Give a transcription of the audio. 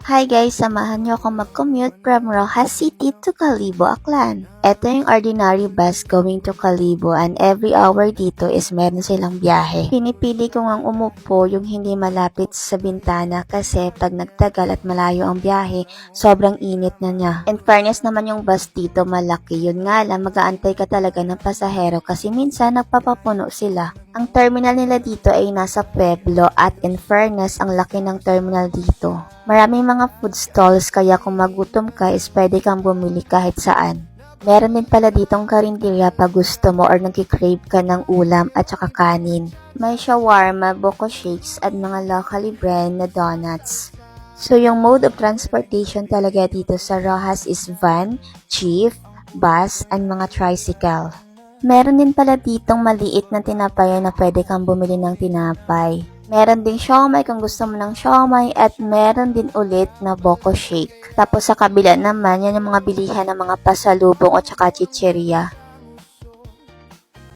Hi guys, samahan niyo ako mag-commute from Rojas City to Calibo, Aklan. Ito yung ordinary bus going to Calibo and every hour dito is meron silang biyahe. Pinipili ko ngang umupo yung hindi malapit sa bintana kasi pag nagtagal at malayo ang biyahe, sobrang init na niya. In fairness naman yung bus dito malaki, yun nga lang mag-aantay ka talaga ng pasahero kasi minsan nagpapapuno sila. Ang terminal nila dito ay nasa Pueblo at in fairness ang laki ng terminal dito. Maraming mga food stalls kaya kung magutom ka is pwede kang bumili kahit saan. Meron din pala ditong karinderya pag gusto mo or nagkikrave ka ng ulam at saka kanin. May shawarma, buko shakes at mga locally brand na donuts. So yung mode of transportation talaga dito sa Rojas is van, jeep, bus, and mga tricycle. Meron din pala ditong maliit na tinapayan na pwede kang bumili ng tinapay. Meron din siomai kung gusto mo ng siomai at meron din ulit na buko shake. Tapos sa kabila naman, yan yung mga bilihan ng mga pasalubong o tsaka chicheria.